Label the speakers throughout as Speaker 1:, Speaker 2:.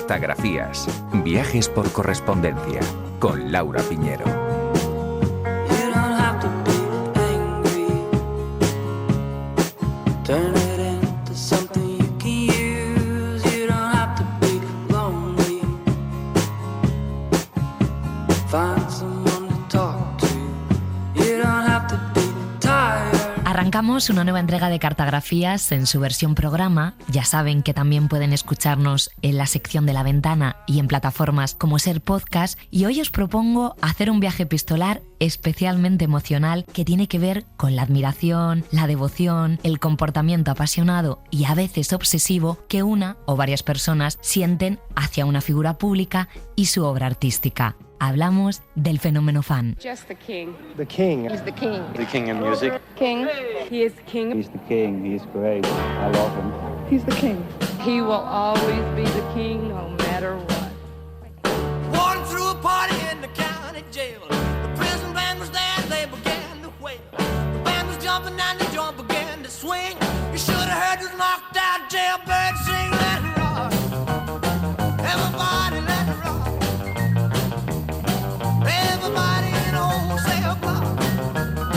Speaker 1: Cartografías. Viajes por correspondencia. Con Laura Piñero.
Speaker 2: Arrancamos una nueva entrega de Cartografías en su versión programa. Ya saben que también pueden escucharnos en la sección de La Ventana y en plataformas como Ser Podcast. Y hoy os propongo hacer un viaje epistolar especialmente emocional que tiene que ver con la admiración, la devoción, el comportamiento apasionado y a veces obsesivo que una o varias personas sienten hacia una figura pública y su obra artística. Hablamos del fenómeno fan.
Speaker 3: Just the king.
Speaker 4: The king.
Speaker 3: He's the king.
Speaker 5: The king in music.
Speaker 3: King. He is king.
Speaker 4: He's the king. He's great. I love him.
Speaker 3: He's the king. He will always be the king no matter what.
Speaker 6: Walking through a party in the county jail. The prison band was there and they began to wail. The band was jumping and the joint began to swing. You should have heard this knocked out jailbird sing. Let it rock. Everybody let it rock. Everybody in the whole cell block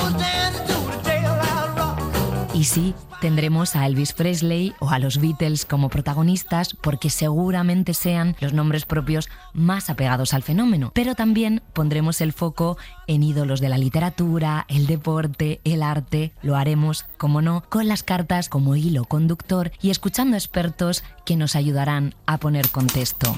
Speaker 6: was dancing to the jailhouse rock.
Speaker 2: Y sí, tendremos a Elvis Presley o a los Beatles como protagonistas porque seguramente sean los nombres propios más apegados al fenómeno. Pero también pondremos el foco en ídolos de la literatura, el deporte, el arte. Lo haremos, como no, con las cartas como hilo conductor y escuchando expertos que nos ayudarán a poner contexto.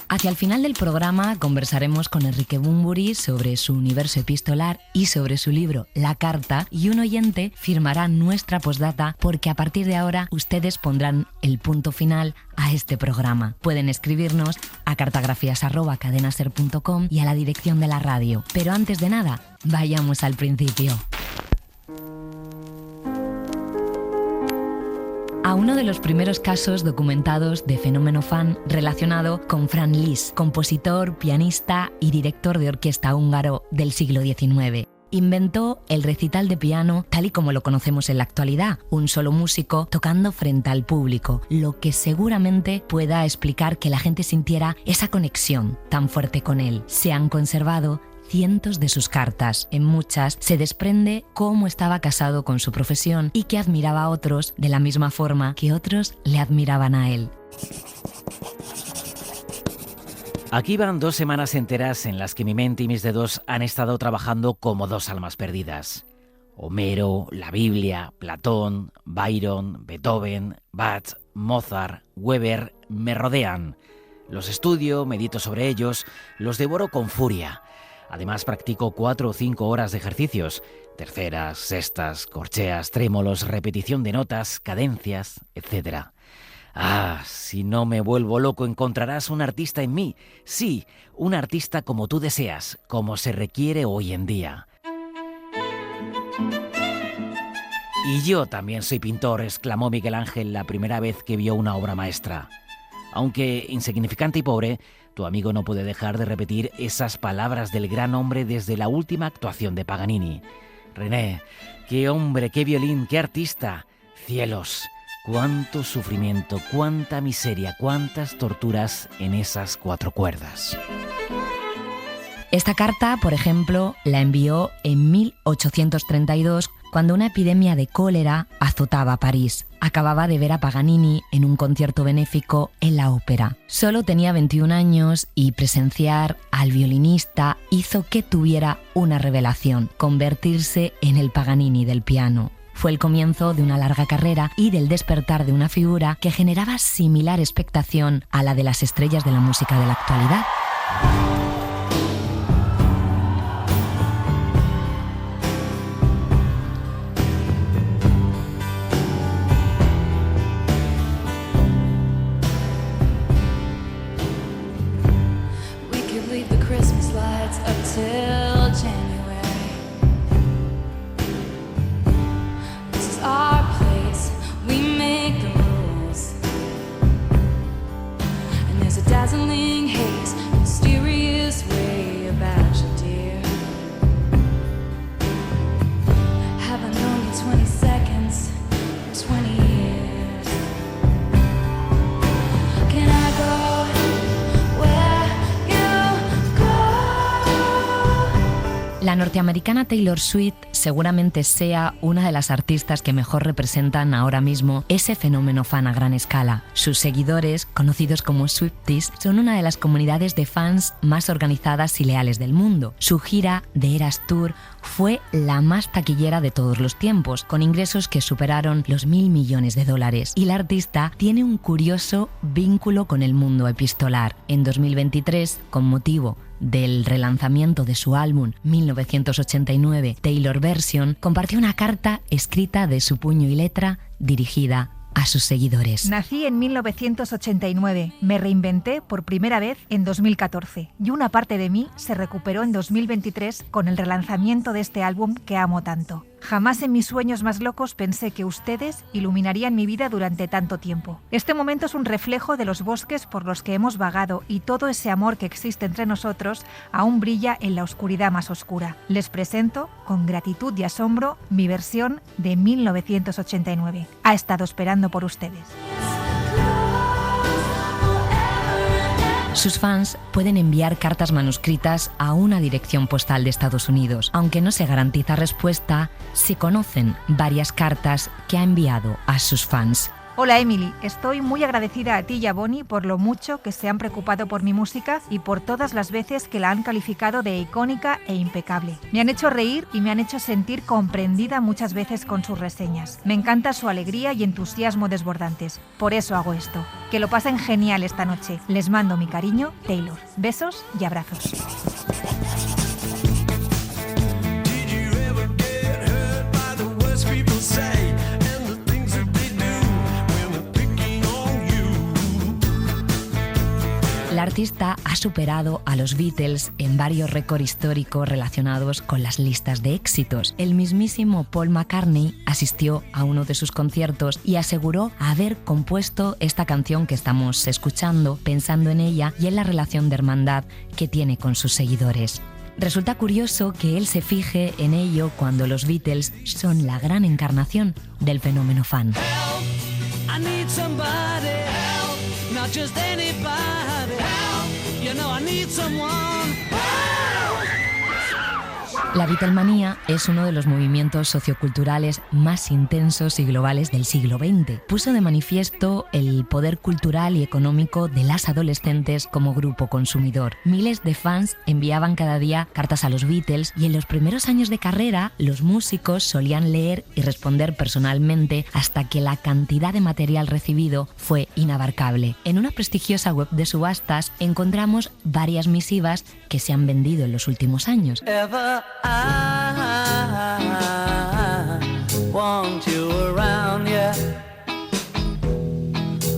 Speaker 2: Hacia el final del programa conversaremos con Enrique Bunbury sobre su universo epistolar y sobre su libro La Carta, y un oyente firmará nuestra postdata porque a partir de ahora ustedes pondrán el punto final a este programa. Pueden escribirnos a cartografías@cadenaser.com y a la dirección de la radio. Pero antes de nada, vayamos al principio. A uno de los primeros casos documentados de fenómeno fan relacionado con Franz Liszt, compositor, pianista y director de orquesta húngaro del siglo XIX. Inventó el recital de piano tal y como lo conocemos en la actualidad, un solo músico tocando frente al público, lo que seguramente pueda explicar que la gente sintiera esa conexión tan fuerte con él. Se han conservado cientos de sus cartas. En muchas se desprende cómo estaba casado con su profesión y que admiraba a otros de la misma forma que otros le admiraban a él.
Speaker 7: Aquí van 2 semanas enteras en las que mi mente y mis dedos han estado trabajando como 2 almas perdidas. Homero, la Biblia, Platón, Byron, Beethoven, Bach, Mozart, Weber me rodean. Los estudio, medito sobre ellos, los devoro con furia. Además practico 4 o 5 horas de ejercicios, terceras, sextas, corcheas, trémolos, repetición de notas, cadencias, etc. Ah, si no me vuelvo loco encontrarás un artista en mí. Sí, un artista como tú deseas, como se requiere hoy en día. Y yo también soy pintor, exclamó Miguel Ángel la primera vez que vio una obra maestra. Aunque insignificante y pobre, tu amigo no puede dejar de repetir esas palabras del gran hombre desde la última actuación de Paganini. René, qué hombre, qué violín, qué artista. Cielos, cuánto sufrimiento, cuánta miseria, cuántas torturas en esas 4 cuerdas.
Speaker 2: Esta carta, por ejemplo, la envió en 1832 cuando una epidemia de cólera azotaba París. Acababa de ver a Paganini en un concierto benéfico en la ópera. Solo tenía 21 años y presenciar al violinista hizo que tuviera una revelación: convertirse en el Paganini del piano. Fue el comienzo de una larga carrera y del despertar de una figura que generaba similar expectación a la de las estrellas de la música de la actualidad.
Speaker 8: Dazzling haze, mysterious
Speaker 2: La norteamericana Taylor Swift seguramente sea una de las artistas que mejor representan ahora mismo ese fenómeno fan a gran escala. Sus seguidores, conocidos como Swifties, son una de las comunidades de fans más organizadas y leales del mundo. Su gira The Eras Tour fue la más taquillera de todos los tiempos, con ingresos que superaron los $1.000 millones. Y la artista tiene un curioso vínculo con el mundo epistolar. En 2023, con motivo del relanzamiento de su álbum 1989 Taylor Version, compartió una carta escrita de su puño y letra dirigida a sus seguidores.
Speaker 5: Nací en 1989, me reinventé por primera vez en 2014 y una parte de mí se recuperó en 2023 con el relanzamiento de este álbum que amo tanto. Jamás en mis sueños más locos pensé que ustedes iluminarían mi vida durante tanto tiempo. Este momento es un reflejo de los bosques por los que hemos vagado y todo ese amor que existe entre nosotros aún brilla en la oscuridad más oscura. Les presento, con gratitud y asombro, mi versión de 1989. Ha estado esperando por ustedes.
Speaker 2: Sus fans pueden enviar cartas manuscritas a una dirección postal de Estados Unidos, aunque no se garantiza respuesta si conocen varias cartas que ha enviado a sus fans.
Speaker 5: Hola Emily, estoy muy agradecida a ti y a Bonnie por lo mucho que se han preocupado por mi música y por todas las veces que la han calificado de icónica e impecable. Me han hecho reír y me han hecho sentir comprendida muchas veces con sus reseñas. Me encanta su alegría y entusiasmo desbordantes. Por eso hago esto. Que lo pasen genial esta noche. Les mando mi cariño, Taylor. Besos y abrazos.
Speaker 2: La artista ha superado a los Beatles en varios récords históricos relacionados con las listas de éxitos. El mismísimo Paul McCartney asistió a uno de sus conciertos y aseguró haber compuesto esta canción que estamos escuchando pensando en ella y en la relación de hermandad que tiene con sus seguidores. Resulta curioso que él se fije en ello cuando los Beatles son la gran encarnación del fenómeno fan.
Speaker 6: Not just anybody, help. You know I need someone.
Speaker 2: La Beatlemanía es uno de los movimientos socioculturales más intensos y globales del siglo XX. Puso de manifiesto el poder cultural y económico de las adolescentes como grupo consumidor. Miles de fans enviaban cada día cartas a los Beatles y en los primeros años de carrera los músicos solían leer y responder personalmente hasta que la cantidad de material recibido fue inabarcable. En una prestigiosa web de subastas encontramos varias misivas que se han vendido en los últimos años.
Speaker 6: I want you around, yeah.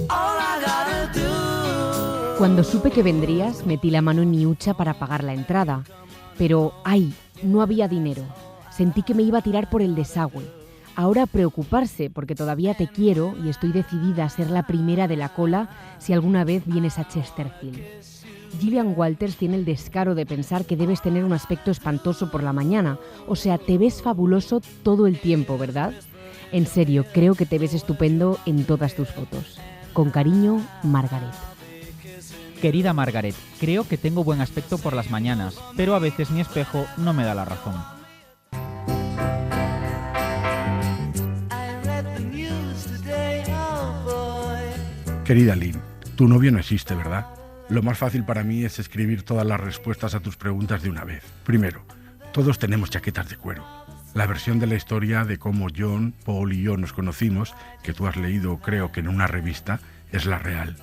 Speaker 6: All I gotta do.
Speaker 8: Cuando supe que vendrías, metí la mano en mi hucha para pagar la entrada. Pero, ¡ay!, no había dinero. Sentí que me iba a tirar por el desagüe. Ahora preocuparse, porque todavía te quiero y estoy decidida a ser la primera de la cola si alguna vez vienes a Chesterfield. Gillian Walters tiene el descaro de pensar que debes tener un aspecto espantoso por la mañana. O sea, te ves fabuloso todo el tiempo, ¿verdad? En serio, creo que te ves estupendo en todas tus fotos. Con cariño, Margaret.
Speaker 9: Querida Margaret, creo que tengo buen aspecto por las mañanas, pero a veces mi espejo no me da la razón.
Speaker 10: Querida Lynn, tu novio no existe, ¿verdad? Lo más fácil para mí es escribir todas las respuestas a tus preguntas de una vez. Primero, todos tenemos chaquetas de cuero. La versión de la historia de cómo John, Paul y yo nos conocimos, que tú has leído creo que en una revista, es la real.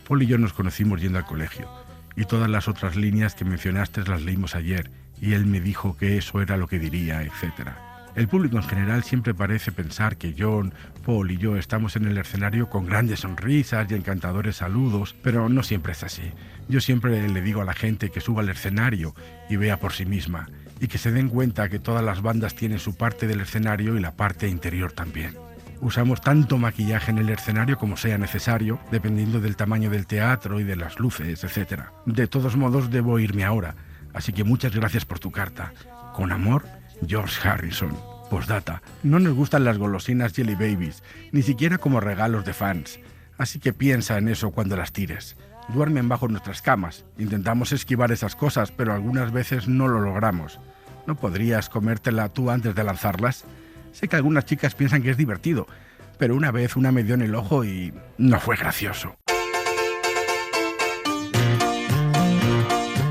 Speaker 10: Paul y yo nos conocimos yendo al colegio, y todas las otras líneas que mencionaste las leímos ayer, y él me dijo que eso era lo que diría, etc. El público en general siempre parece pensar que John, Paul y yo estamos en el escenario con grandes sonrisas y encantadores saludos, pero no siempre es así. Yo siempre le digo a la gente que suba al escenario y vea por sí misma, y que se den cuenta que todas las bandas tienen su parte del escenario y la parte interior también. Usamos tanto maquillaje en el escenario como sea necesario, dependiendo del tamaño del teatro y de las luces, etc. De todos modos, debo irme ahora, así que muchas gracias por tu carta. Con amor, George Harrison. Postdata, no nos gustan las golosinas Jelly Babies, ni siquiera como regalos de fans. Así que piensa en eso cuando las tires. Duermen bajo nuestras camas. Intentamos esquivar esas cosas, pero algunas veces no lo logramos. ¿No podrías comértela tú antes de lanzarlas? Sé que algunas chicas piensan que es divertido, pero una vez una me dio en el ojo y no fue gracioso.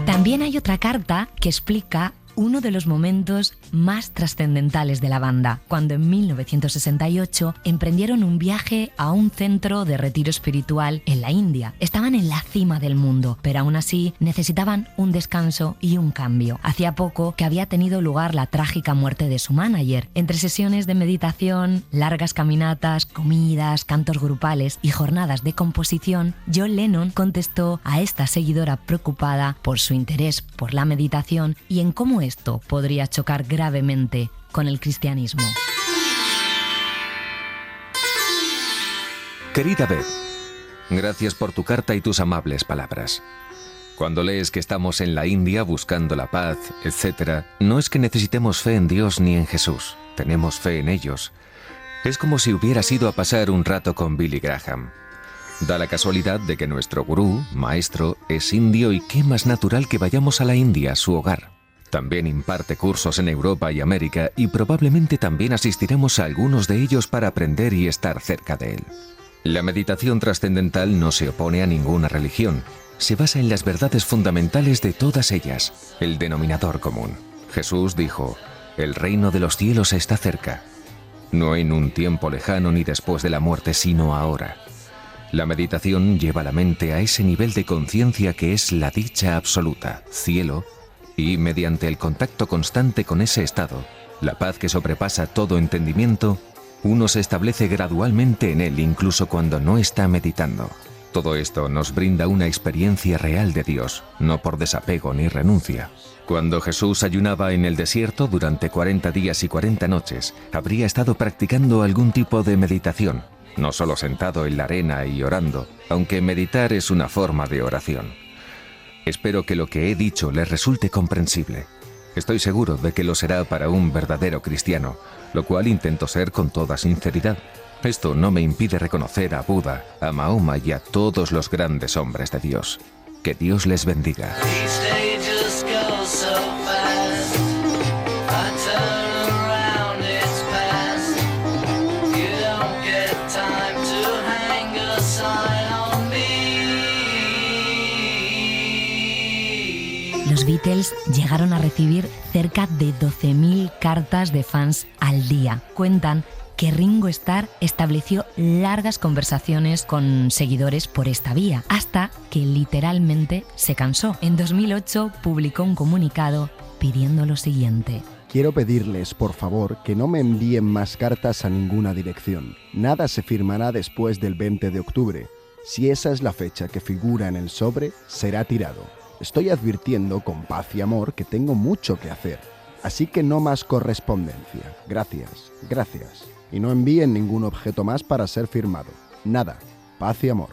Speaker 2: También hay otra carta que explica uno de los momentos más trascendentales de la banda, cuando en 1968 emprendieron un viaje a un centro de retiro espiritual en la India. Estaban en la cima del mundo, pero aún así necesitaban un descanso y un cambio. Hacía poco que había tenido lugar la trágica muerte de su manager. Entre sesiones de meditación, largas caminatas, comidas, cantos grupales y jornadas de composición, John Lennon contestó a esta seguidora preocupada por su interés por la meditación y en cómo esto podría chocar gravemente con el cristianismo.
Speaker 1: Querida Beth, gracias por tu carta y tus amables palabras. Cuando lees que estamos en la India buscando la paz, etc., no es que necesitemos fe en Dios ni en Jesús. Tenemos fe en ellos. Es como si hubieras ido a pasar un rato con Billy Graham. Da la casualidad de que nuestro gurú, maestro, es indio y qué más natural que vayamos a la India, su hogar. También imparte cursos en Europa y América y probablemente también asistiremos a algunos de ellos para aprender y estar cerca de él. La meditación trascendental no se opone a ninguna religión. Se basa en las verdades fundamentales de todas ellas, el denominador común. Jesús dijo, el reino de los cielos está cerca. No en un tiempo lejano ni después de la muerte, sino ahora. La meditación lleva la mente a ese nivel de conciencia que es la dicha absoluta, cielo, y mediante el contacto constante con ese estado, la paz que sobrepasa todo entendimiento, uno se establece gradualmente en él incluso cuando no está meditando. Todo esto nos brinda una experiencia real de Dios, no por desapego ni renuncia. Cuando Jesús ayunaba en el desierto durante 40 días y 40 noches, habría estado practicando algún tipo de meditación, no solo sentado en la arena y orando, aunque meditar es una forma de oración. Espero que lo que he dicho les resulte comprensible. Estoy seguro de que lo será para un verdadero cristiano, lo cual intento ser con toda sinceridad. Esto no me impide reconocer a Buda, a Mahoma y a todos los grandes hombres de Dios. Que Dios les bendiga.
Speaker 2: Los Beatles llegaron a recibir cerca de 12.000 cartas de fans al día. Cuentan que Ringo Starr estableció largas conversaciones con seguidores por esta vía, hasta que literalmente se cansó. En 2008 publicó un comunicado pidiendo lo siguiente.
Speaker 11: Quiero pedirles, por favor, que no me envíen más cartas a ninguna dirección. Nada se firmará después del 20 de octubre. Si esa es la fecha que figura en el sobre, será tirado. Estoy advirtiendo con paz y amor que tengo mucho que hacer. Así que no más correspondencia. Gracias, gracias. Y no envíen ningún objeto más para ser firmado. Nada. Paz y amor.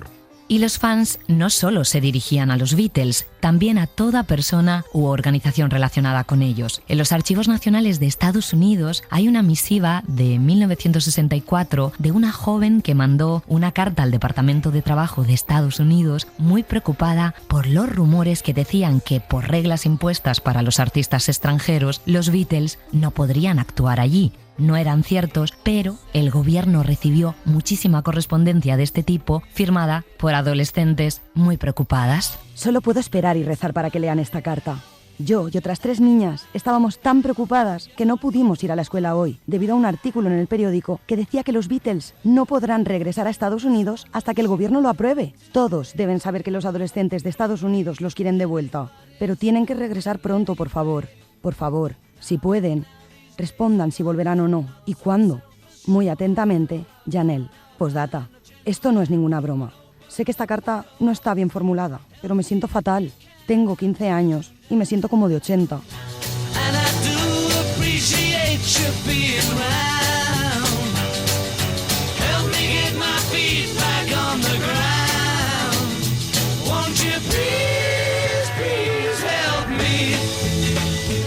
Speaker 2: Y los fans no solo se dirigían a los Beatles, también a toda persona u organización relacionada con ellos. En los archivos nacionales de Estados Unidos hay una misiva de 1964 de una joven que mandó una carta al Departamento de Trabajo de Estados Unidos muy preocupada por los rumores que decían que por reglas impuestas para los artistas extranjeros, los Beatles no podrían actuar allí. No eran ciertos, pero el gobierno recibió muchísima correspondencia de este tipo firmada por adolescentes muy preocupadas.
Speaker 12: Solo puedo esperar y rezar para que lean esta carta. Yo y otras 3 niñas estábamos tan preocupadas que no pudimos ir a la escuela hoy debido a un artículo en el periódico que decía que los Beatles no podrán regresar a Estados Unidos hasta que el gobierno lo apruebe. Todos deben saber que los adolescentes de Estados Unidos los quieren de vuelta, pero tienen que regresar pronto, por favor. Por favor, si pueden. Respondan si volverán o no y cuándo. Muy atentamente, Janelle. Postdata. Esto no es ninguna broma. Sé que esta carta no está bien formulada, pero me siento fatal. Tengo 15 años y me siento como de 80.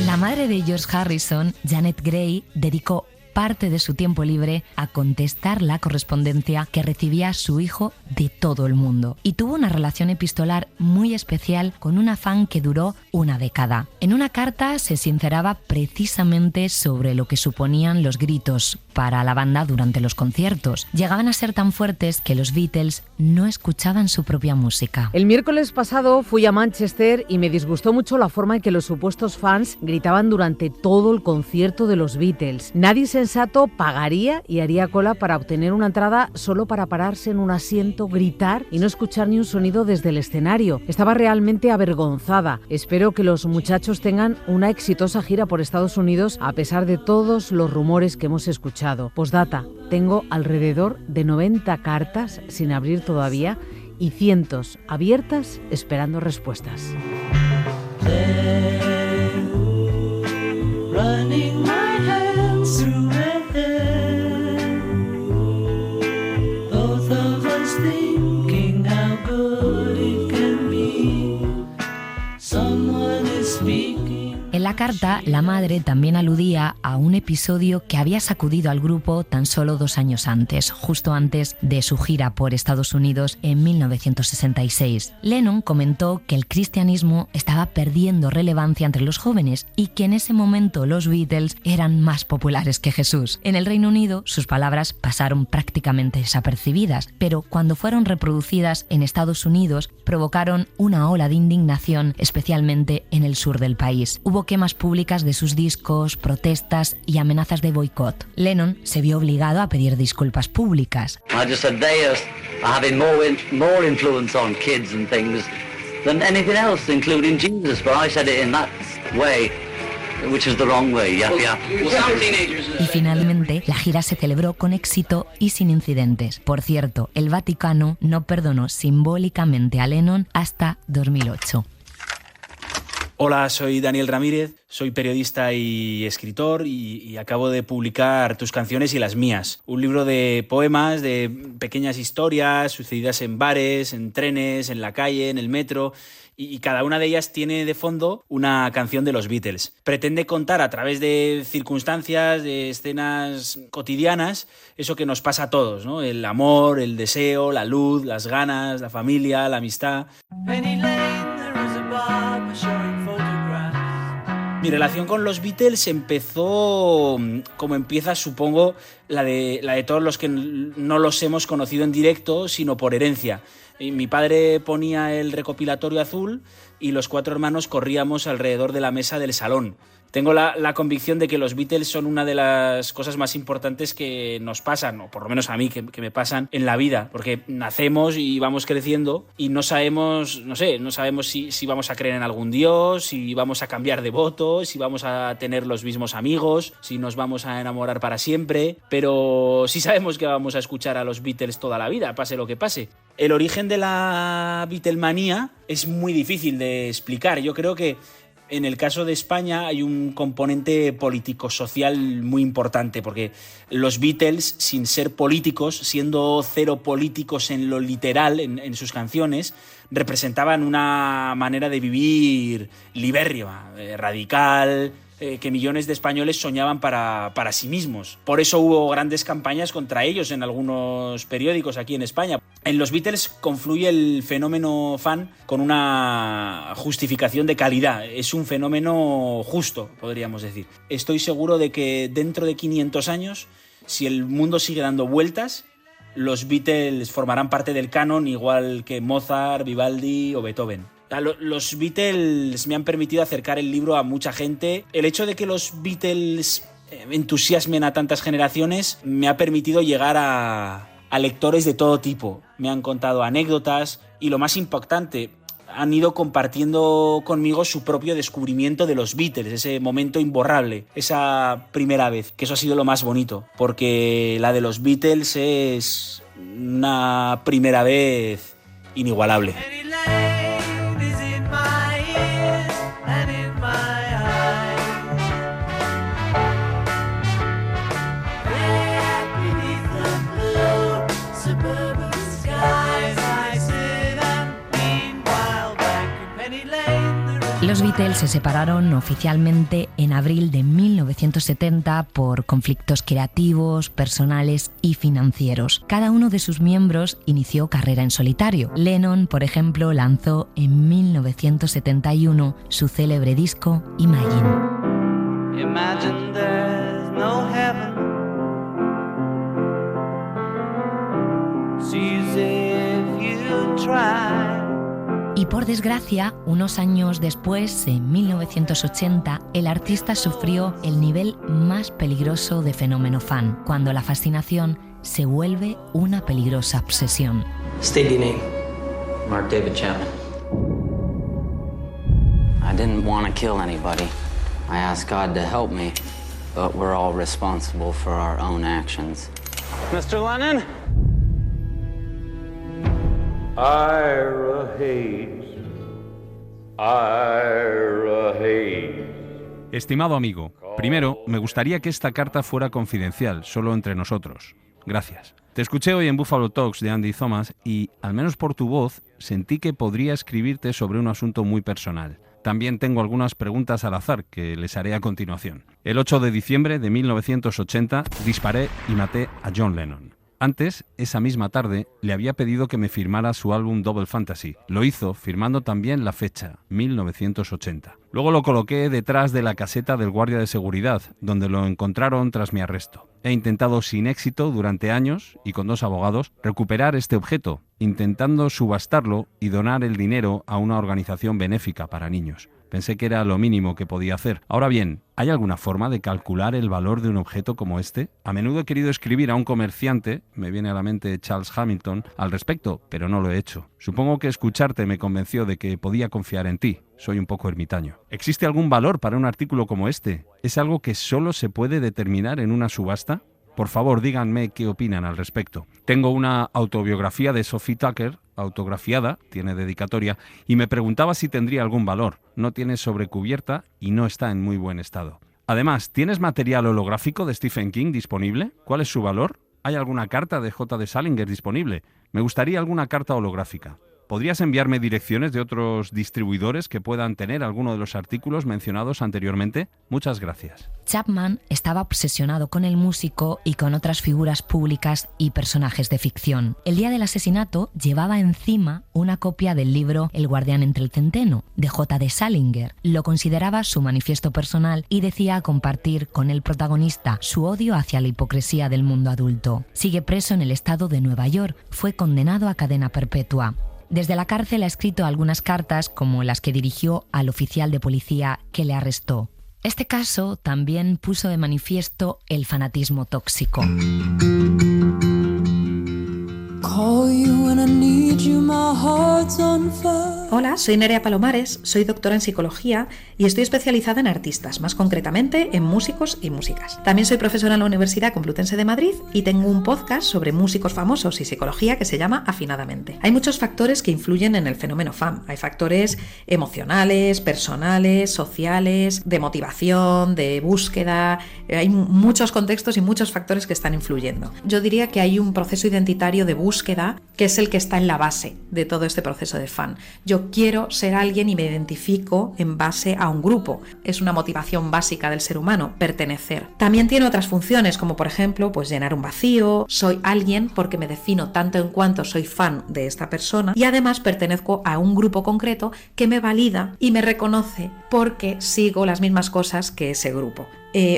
Speaker 2: La madre de George Harrison, Janet Gray, dedicó parte de su tiempo libre a contestar la correspondencia que recibía su hijo de todo el mundo. Y tuvo una relación epistolar muy especial con una fan que duró una década. En una carta se sinceraba precisamente sobre lo que suponían los gritos para la banda durante los conciertos. Llegaban a ser tan fuertes que los Beatles no escuchaban su propia música.
Speaker 8: El miércoles pasado fui a Manchester y me disgustó mucho la forma en que los supuestos fans gritaban durante todo el concierto de los Beatles. Nadie sensato pagaría y haría cola para obtener una entrada solo para pararse en un asiento, gritar y no escuchar ni un sonido desde el escenario. Estaba realmente avergonzada. Espero que los muchachos tengan una exitosa gira por Estados Unidos a pesar de todos los rumores que hemos escuchado. Postdata, tengo alrededor de 90 cartas sin abrir todavía y cientos abiertas esperando respuestas.
Speaker 2: En la carta, la madre también aludía a un episodio que había sacudido al grupo tan solo 2 años antes, justo antes de su gira por Estados Unidos en 1966. Lennon comentó que el cristianismo estaba perdiendo relevancia entre los jóvenes y que en ese momento los Beatles eran más populares que Jesús. En el Reino Unido, sus palabras pasaron prácticamente desapercibidas, pero cuando fueron reproducidas en Estados Unidos, provocaron una ola de indignación, especialmente en el sur del país. Hubo quemas públicas de sus discos, protestas y amenazas de boicot. Lennon se vio obligado a pedir disculpas públicas.
Speaker 13: I just said they are having more influence on kids and things than anything else, including Jesus. But I said it in that way, which is the wrong way.
Speaker 2: Y finalmente, la gira se celebró con éxito y sin incidentes. Por cierto, el Vaticano no perdonó simbólicamente a Lennon hasta 2008.
Speaker 14: Hola, soy Daniel Ramírez, soy periodista y escritor y acabo de publicar Tus canciones y las mías, un libro de poemas, de pequeñas historias sucedidas en bares, en trenes, en la calle, en el metro, y cada una de ellas tiene de fondo una canción de los Beatles. Pretende contar a través de circunstancias, de escenas cotidianas, eso que nos pasa a todos, ¿no? El amor, el deseo, la luz, las ganas, la familia, la amistad. Mi relación con los Beatles empezó como empieza, supongo, la de todos los que no los hemos conocido en directo, sino por herencia. Mi padre ponía el recopilatorio azul y los 4 hermanos corríamos alrededor de la mesa del salón. Tengo la convicción de que los Beatles son una de las cosas más importantes que nos pasan, o por lo menos a mí, que me pasan en la vida, porque nacemos y vamos creciendo y no sabemos si vamos a creer en algún dios, si vamos a cambiar de voto, si vamos a tener los mismos amigos, si nos vamos a enamorar para siempre, pero sí sabemos que vamos a escuchar a los Beatles toda la vida, pase lo que pase. El origen de la Beatlemanía es muy difícil de explicar. Yo creo que en el caso de España hay un componente político-social muy importante, porque los Beatles, sin ser políticos, siendo cero políticos en lo literal, en sus canciones, representaban una manera de vivir libérrima, radical, que millones de españoles soñaban para sí mismos. Por eso hubo grandes campañas contra ellos en algunos periódicos aquí en España. En los Beatles confluye el fenómeno fan con una justificación de calidad. Es un fenómeno justo, podríamos decir. Estoy seguro de que dentro de 500 años, si el mundo sigue dando vueltas, los Beatles formarán parte del canon igual que Mozart, Vivaldi o Beethoven. Los Beatles me han permitido acercar el libro a mucha gente. El hecho de que los Beatles entusiasmen a tantas generaciones me ha permitido llegar a lectores de todo tipo. Me han contado anécdotas y, lo más impactante, han ido compartiendo conmigo su propio descubrimiento de los Beatles, ese momento imborrable, esa primera vez, que eso ha sido lo más bonito, porque la de los Beatles es una primera vez inigualable.
Speaker 2: Los Beatles se separaron oficialmente en abril de 1970 por conflictos creativos, personales y financieros. Cada uno de sus miembros inició carrera en solitario. Lennon, por ejemplo, lanzó en 1971 su célebre disco Imagine.
Speaker 6: Imagine there's no heaven. Sees if you try.
Speaker 2: Y por desgracia, unos años después, en 1980, el artista sufrió el nivel más peligroso de fenómeno fan, cuando la fascinación se vuelve una peligrosa obsesión.
Speaker 15: State your name.
Speaker 13: Mark David Chapman. I didn't want to kill anybody. I asked God to help me, but we're all responsible for our own actions.
Speaker 15: Mr. Lennon?
Speaker 16: Ira Hayes. Ira Hayes.
Speaker 17: Estimado amigo, primero, me gustaría que esta carta fuera confidencial, solo entre nosotros. Gracias. Te escuché hoy en Buffalo Talks de Andy Thomas y, al menos por tu voz, sentí que podría escribirte sobre un asunto muy personal. También tengo algunas preguntas al azar que les haré a continuación. El 8 de diciembre de 1980 disparé y maté a John Lennon. Antes, esa misma tarde, le había pedido que me firmara su álbum Double Fantasy. Lo hizo firmando también la fecha, 1980. Luego lo coloqué detrás de la caseta del guardia de seguridad, donde lo encontraron tras mi arresto. He intentado sin éxito durante años, y con 2 abogados, recuperar este objeto, intentando subastarlo y donar el dinero a una organización benéfica para niños. Pensé que era lo mínimo que podía hacer. Ahora bien, ¿hay alguna forma de calcular el valor de un objeto como este? A menudo he querido escribir a un comerciante, me viene a la mente Charles Hamilton, al respecto, pero no lo he hecho. Supongo que escucharte me convenció de que podía confiar en ti. Soy un poco ermitaño. ¿Existe algún valor para un artículo como este? ¿Es algo que solo se puede determinar en una subasta? Por favor, díganme qué opinan al respecto. Tengo una autobiografía de Sophie Tucker, autografiada, tiene dedicatoria, y me preguntaba si tendría algún valor. No tiene sobrecubierta y no está en muy buen estado. Además, ¿tienes material holográfico de Stephen King disponible? ¿Cuál es su valor? ¿Hay alguna carta de J.D. Salinger disponible? Me gustaría alguna carta holográfica. ¿Podrías enviarme direcciones de otros distribuidores que puedan tener alguno de los artículos mencionados anteriormente? Muchas gracias.
Speaker 2: Chapman estaba obsesionado con el músico y con otras figuras públicas y personajes de ficción. El día del asesinato llevaba encima una copia del libro El guardián entre el centeno, de J.D. Salinger. Lo consideraba su manifiesto personal y decía compartir con el protagonista su odio hacia la hipocresía del mundo adulto. Sigue preso en el estado de Nueva York. Fue condenado a cadena perpetua. Desde la cárcel ha escrito algunas cartas como las que dirigió al oficial de policía que le arrestó. Este caso también puso de manifiesto el fanatismo tóxico.
Speaker 18: Hola, soy Nerea Palomares, soy doctora en psicología y estoy especializada en artistas, más concretamente en músicos y músicas. También soy profesora en la Universidad Complutense de Madrid y tengo un podcast sobre músicos famosos y psicología que se llama Afinadamente. Hay muchos factores que influyen en el fenómeno fan. Hay factores emocionales, personales, sociales, de motivación, de búsqueda. Hay muchos contextos y muchos factores que están influyendo. Yo diría que hay un proceso identitario de búsqueda que es el que está en la base de todo este proceso de fan. Yo quiero ser alguien y me identifico en base a un grupo. Es una motivación básica del ser humano, pertenecer. También tiene otras funciones, como por ejemplo, pues llenar un vacío. Soy alguien porque me defino tanto en cuanto soy fan de esta persona y además pertenezco a un grupo concreto que me valida y me reconoce porque sigo las mismas cosas que ese grupo.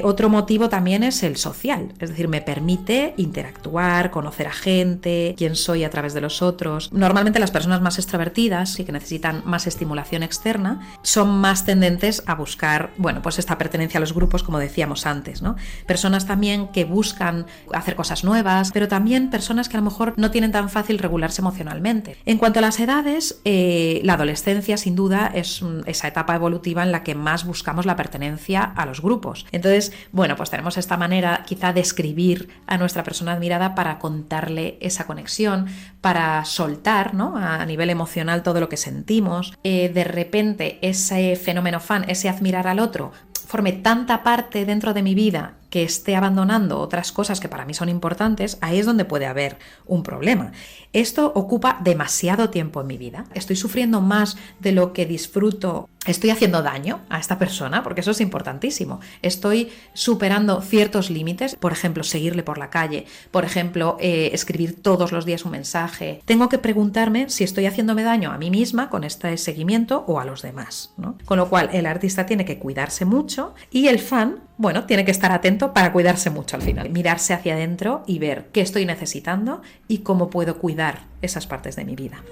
Speaker 18: Otro motivo también es el social, es decir, me permite interactuar, conocer a gente, quién soy a través de los otros. Normalmente las personas más extrovertidas y que necesitan más estimulación externa son más tendentes a buscar, bueno, pues esta pertenencia a los grupos, como decíamos antes, ¿no? Personas también que buscan hacer cosas nuevas, pero también personas que a lo mejor no tienen tan fácil regularse emocionalmente. En cuanto a las edades, la adolescencia sin duda es esa etapa evolutiva en la que más buscamos la pertenencia a los grupos. Entonces, bueno, pues tenemos esta manera quizá de escribir a nuestra persona admirada para contarle esa conexión, para soltar, ¿no?, a nivel emocional todo lo que sentimos. De repente ese fenómeno fan, ese admirar al otro, forme tanta parte dentro de mi vida que esté abandonando otras cosas que para mí son importantes, ahí es donde puede haber un problema. Esto ocupa demasiado tiempo en mi vida. Estoy sufriendo más de lo que disfruto estoy haciendo daño a esta persona, porque eso es importantísimo. Estoy superando ciertos límites, por ejemplo, seguirle por la calle, por ejemplo, escribir todos los días un mensaje. Tengo que preguntarme si estoy haciéndome daño a mí misma con este seguimiento o a los demás, ¿no? Con lo cual, el artista tiene que cuidarse mucho y el fan, bueno, tiene que estar atento para cuidarse mucho al final. Mirarse hacia adentro y ver qué estoy necesitando y cómo puedo cuidar esas partes de mi vida.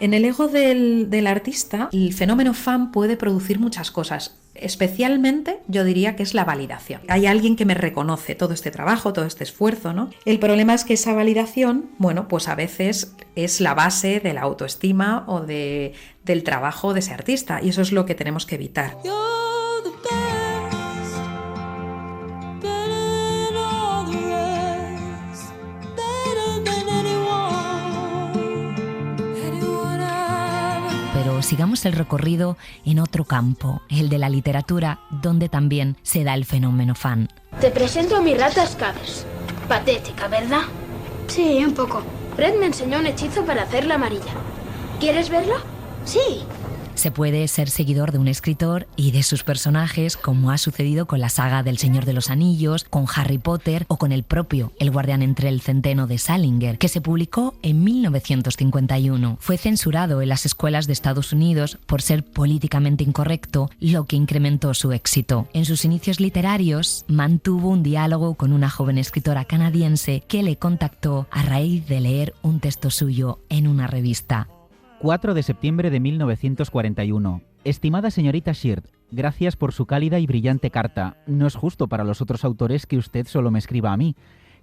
Speaker 18: En el ego del artista, el fenómeno fan puede producir muchas cosas. Especialmente, yo diría que es la validación. Hay alguien que me reconoce todo este trabajo, todo este esfuerzo, ¿no? El problema es que esa validación, bueno, pues a veces es la base de la autoestima o del trabajo de ese artista, y eso es lo que tenemos que evitar.
Speaker 2: Pero sigamos el recorrido en otro campo, el de la literatura, donde también se da el fenómeno fan.
Speaker 19: Te presento a mi rata Scabbers. Patética, ¿verdad? Sí, un poco. Fred me enseñó un hechizo para hacerla amarilla. ¿Quieres verlo? Sí.
Speaker 2: Se puede ser seguidor de un escritor y de sus personajes, como ha sucedido con la saga del Señor de los Anillos, con Harry Potter o con el propio El guardián entre el centeno de Salinger, que se publicó en 1951. Fue censurado en las escuelas de Estados Unidos por ser políticamente incorrecto, lo que incrementó su éxito. En sus inicios literarios, mantuvo un diálogo con una joven escritora canadiense que le contactó a raíz de leer un texto suyo en una revista.
Speaker 9: 4 de septiembre de 1941. Estimada señorita Sheard, gracias por su cálida y brillante carta. No es justo para los otros autores que usted solo me escriba a mí.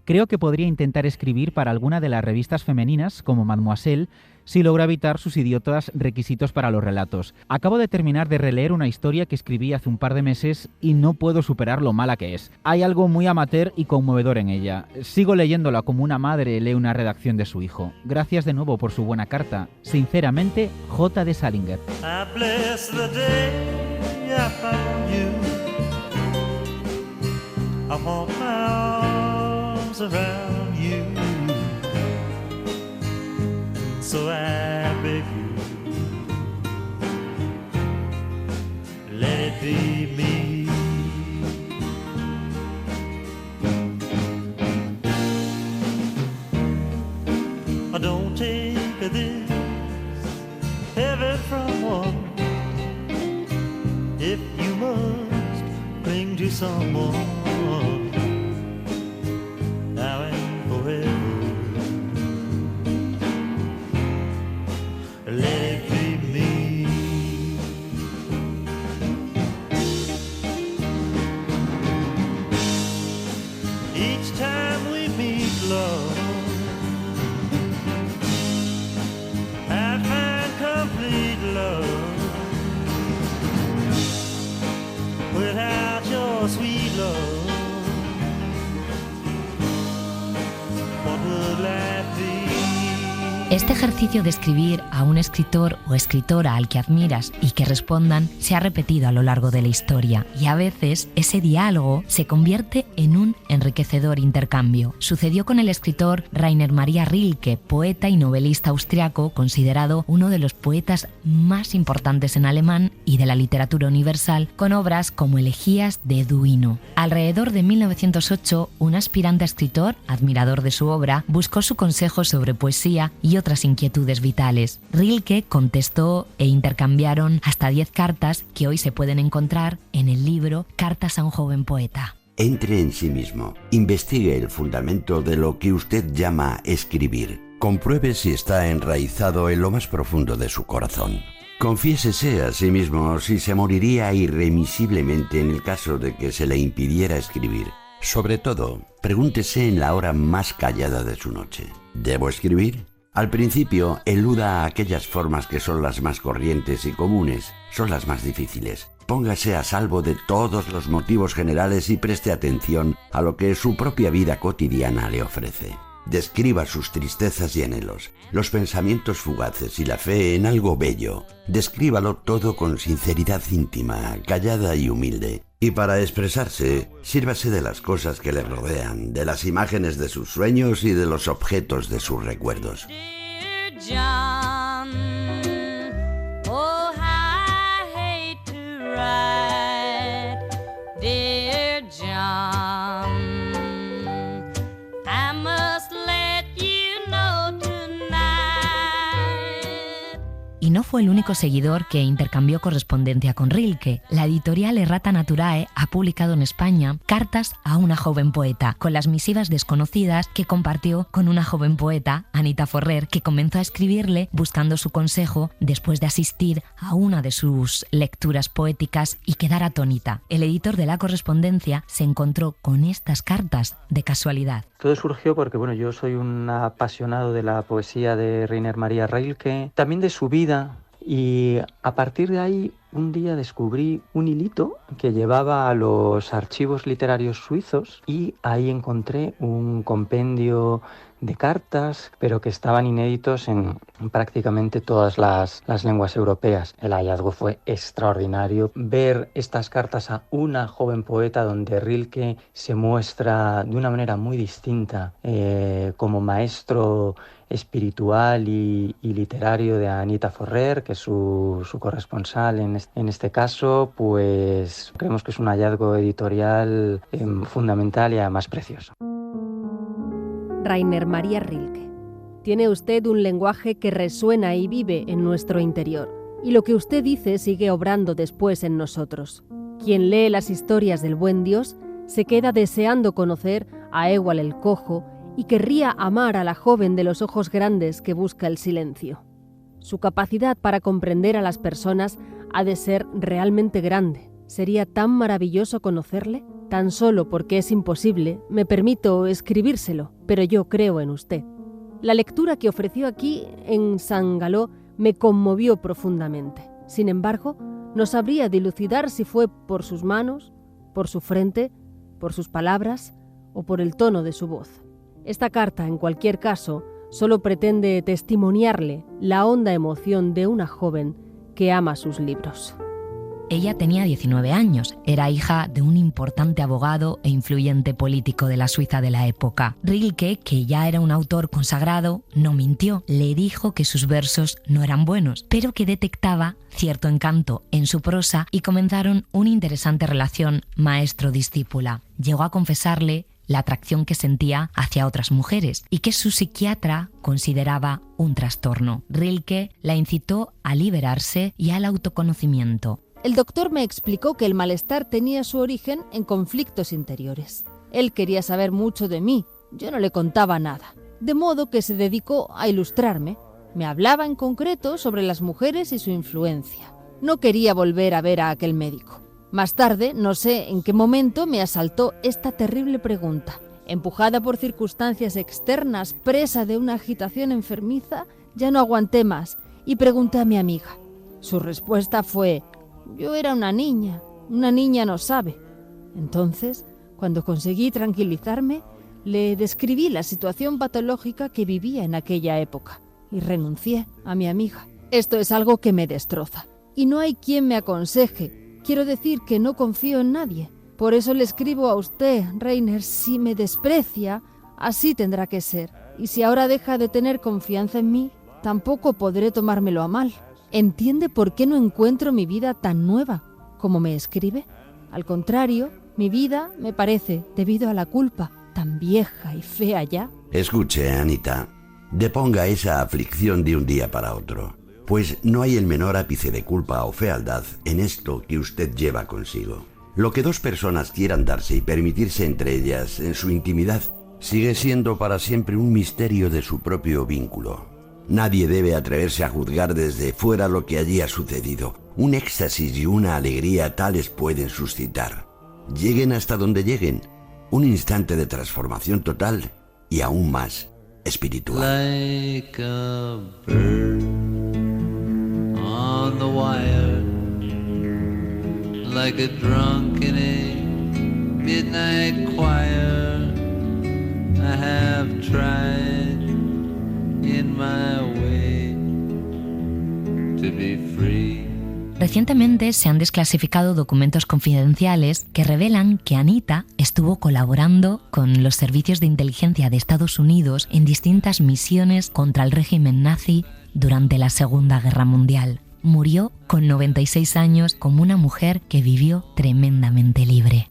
Speaker 9: Creo que podría intentar escribir para alguna de las revistas femeninas, como Mademoiselle, si logra evitar sus idiotas requisitos para los relatos. Acabo de terminar de releer una historia que escribí hace un par de meses y no puedo superar lo mala que es. Hay algo muy amateur y conmovedor en ella. Sigo leyéndola como una madre lee una redacción de su hijo. Gracias de nuevo por su buena carta. Sinceramente, J. de Salinger.
Speaker 6: Around you, so I beg you, let it be me. Don't take this heaven from one. If you must cling to someone now and forever, let it be me. Each time we meet, love, I find complete love. Without your sweet love,
Speaker 2: Este ejercicio de escribir a un escritor o escritora al que admiras y que respondan se ha repetido a lo largo de la historia, y a veces ese diálogo se convierte en un enriquecedor intercambio. Sucedió con el escritor Rainer Maria Rilke, poeta y novelista austriaco, considerado uno de los poetas más importantes en alemán y de la literatura universal, con obras como Elegías de Duino. Alrededor de 1908, un aspirante a escritor, admirador de su obra, buscó su consejo sobre poesía y otras inquietudes vitales. Rilke contestó e intercambiaron hasta 10 cartas que hoy se pueden encontrar en el libro Cartas a un joven poeta.
Speaker 20: Entre en sí mismo, investigue el fundamento de lo que usted llama escribir. Compruebe si está enraizado en lo más profundo de su corazón. Confiésese a sí mismo si se moriría irremisiblemente en el caso de que se le impidiera escribir. Sobre todo, pregúntese en la hora más callada de su noche: ¿debo escribir? Al principio, eluda aquellas formas que son las más corrientes y comunes, son las más difíciles. Póngase a salvo de todos los motivos generales y preste atención a lo que su propia vida cotidiana le ofrece. Describa sus tristezas y anhelos, los pensamientos fugaces y la fe en algo bello. Descríbalo todo con sinceridad íntima, callada y humilde. Y para expresarse, sírvase de las cosas que le rodean, de las imágenes de sus sueños y de los objetos de sus recuerdos.
Speaker 6: John, oh, how I hate to write, dear John, I must let you know tonight.
Speaker 2: Y no fue el único seguidor que intercambió correspondencia con Rilke. La editorial Errata Naturae ha publicado en España Cartas a una joven poeta, con las misivas desconocidas que compartió con una joven poeta, Anita Forrer, que comenzó a escribirle buscando su consejo después de asistir a una de sus lecturas poéticas y quedar atónita. El editor de la correspondencia se encontró con estas cartas de casualidad.
Speaker 21: Todo surgió porque, yo soy un apasionado de la poesía de Rainer Maria Rilke, también de su vida, y a partir de ahí un día descubrí un hilito que llevaba a los archivos literarios suizos y ahí encontré un compendio de cartas, pero que estaban inéditos en prácticamente todas las lenguas europeas. El hallazgo fue extraordinario. Ver estas cartas a una joven poeta donde Rilke se muestra de una manera muy distinta como maestro espiritual y literario de Anita Forrer, que es su corresponsal en este caso, pues creemos que es un hallazgo editorial fundamental y además precioso.
Speaker 22: Rainer Maria Rilke. Tiene usted un lenguaje que resuena y vive en nuestro interior, y lo que usted dice sigue obrando después en nosotros. Quien lee las historias del buen Dios se queda deseando conocer a Ewald el cojo y querría amar a la joven de los ojos grandes que busca el silencio. Su capacidad para comprender a las personas ha de ser realmente grande. ¿Sería tan maravilloso conocerle? Tan solo porque es imposible, me permito escribírselo, pero yo creo en usted. La lectura que ofreció aquí, en Saint-Galo, me conmovió profundamente. Sin embargo, no sabría dilucidar si fue por sus manos, por su frente, por sus palabras o por el tono de su voz. Esta carta, en cualquier caso, solo pretende testimoniarle la honda emoción de una joven que ama sus libros.
Speaker 2: Ella tenía 19 años, era hija de un importante abogado e influyente político de la Suiza de la época. Rilke, que ya era un autor consagrado, no mintió. Le dijo que sus versos no eran buenos, pero que detectaba cierto encanto en su prosa y comenzaron una interesante relación maestro-discípula. Llegó a confesarle la atracción que sentía hacia otras mujeres y que su psiquiatra consideraba un trastorno. Rilke la incitó a liberarse y al autoconocimiento.
Speaker 22: El doctor me explicó que el malestar tenía su origen en conflictos interiores. Él quería saber mucho de mí, yo no le contaba nada, de modo que se dedicó a ilustrarme. Me hablaba en concreto sobre las mujeres y su influencia. No quería volver a ver a aquel médico. Más tarde, no sé en qué momento, me asaltó esta terrible pregunta. Empujada por circunstancias externas, presa de una agitación enfermiza, ya no aguanté más y pregunté a mi amiga. Su respuesta fue: yo era una niña no sabe. Entonces, cuando conseguí tranquilizarme, le describí la situación patológica que vivía en aquella época y renuncié a mi amiga. Esto es algo que me destroza y no hay quien me aconseje. Quiero decir que no confío en nadie. Por eso le escribo a usted, Rainer, si me desprecia, así tendrá que ser. Y si ahora deja de tener confianza en mí, tampoco podré tomármelo a mal. ¿Entiende por qué no encuentro mi vida tan nueva como me escribe? Al contrario, mi vida me parece, debido a la culpa, tan vieja y fea ya.
Speaker 20: Escuche, Anita, deponga esa aflicción de un día para otro, pues no hay el menor ápice de culpa o fealdad en esto que usted lleva consigo. Lo que dos personas quieran darse y permitirse entre ellas en su intimidad sigue siendo para siempre un misterio de su propio vínculo. Nadie debe atreverse a juzgar desde fuera lo que allí ha sucedido. Un éxtasis y una alegría tales pueden suscitar. Lleguen hasta donde lleguen, un instante de transformación total y aún más espiritual.
Speaker 6: Like a bird on the wire, like a drunk in a midnight choir, I have tried in my way to be free.
Speaker 2: Recientemente se han desclasificado documentos confidenciales que revelan que Anita estuvo colaborando con los servicios de inteligencia de Estados Unidos en distintas misiones contra el régimen nazi durante la Segunda Guerra Mundial. Murió con 96 años como una mujer que vivió tremendamente libre.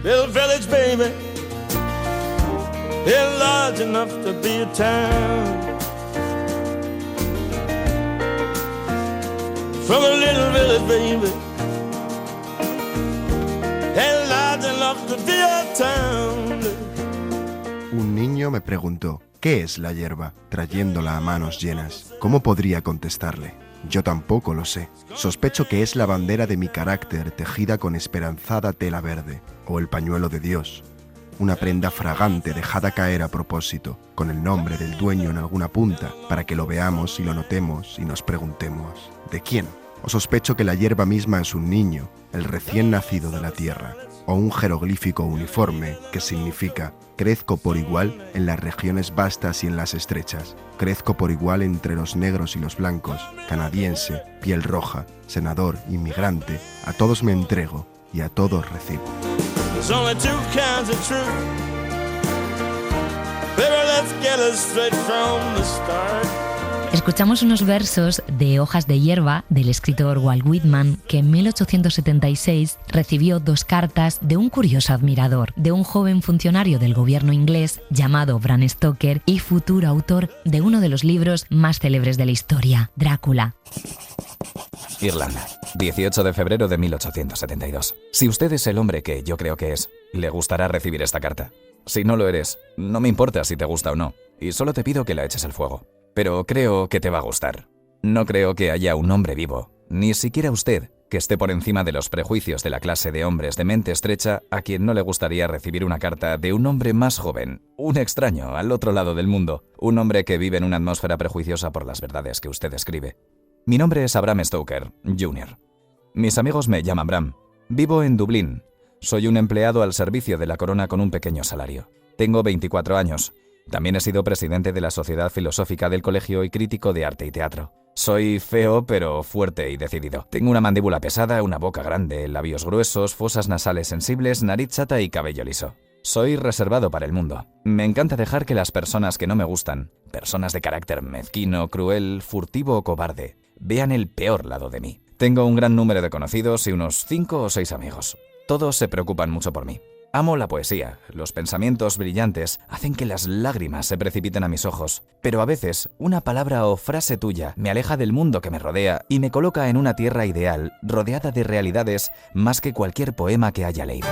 Speaker 6: Little village baby, it's large enough to be a town. From a little village baby, it's large enough to be a town.
Speaker 11: Un niño me preguntó, ¿qué es la hierba? Trayéndola a manos llenas. ¿Cómo podría contestarle? Yo tampoco lo sé. Sospecho que es la bandera de mi carácter tejida con esperanzada tela verde, o el pañuelo de Dios. Una prenda fragante dejada caer a propósito, con el nombre del dueño en alguna punta, para que lo veamos y lo notemos y nos preguntemos, ¿de quién? O sospecho que la hierba misma es un niño, el recién nacido de la tierra, o un jeroglífico uniforme que significa crezco por igual en las regiones vastas y en las estrechas, crezco por igual entre los negros y los blancos, canadiense, piel roja, senador, inmigrante, a todos me entrego y a todos recibo.
Speaker 6: There's only two kinds of truth. Baby, let's get it straight from the start.
Speaker 2: Escuchamos unos versos de Hojas de hierba del escritor Walt Whitman, que en 1876 recibió 2 cartas de un curioso admirador, de un joven funcionario del gobierno inglés llamado Bram Stoker y futuro autor de uno de los libros más célebres de la historia, Drácula.
Speaker 3: Irlanda, 18 de febrero de 1872. Si usted es el hombre que yo creo que es, le gustará recibir esta carta. Si no lo eres, no me importa si te gusta o no, y solo te pido que la eches al fuego. Pero creo que te va a gustar. No creo que haya un hombre vivo, ni siquiera usted, que esté por encima de los prejuicios de la clase de hombres de mente estrecha a quien no le gustaría recibir una carta de un hombre más joven, un extraño al otro lado del mundo, un hombre que vive en una atmósfera prejuiciosa por las verdades que usted escribe. Mi nombre es Bram Stoker, Jr. Mis amigos me llaman Bram. Vivo en Dublín. Soy un empleado al servicio de la corona con un pequeño salario. Tengo 24 años. También he sido presidente de la Sociedad Filosófica del Colegio y crítico de arte y teatro. Soy feo, pero fuerte y decidido. Tengo una mandíbula pesada, una boca grande, labios gruesos, fosas nasales sensibles, nariz chata y cabello liso. Soy reservado para el mundo. Me encanta dejar que las personas que no me gustan, personas de carácter mezquino, cruel, furtivo o cobarde, vean el peor lado de mí. Tengo un gran número de conocidos y unos 5 o 6 amigos. Todos se preocupan mucho por mí. Amo la poesía, los pensamientos brillantes hacen que las lágrimas se precipiten a mis ojos, pero a veces una palabra o frase tuya me aleja del mundo que me rodea y me coloca en una tierra ideal, rodeada de realidades más que cualquier poema que haya leído.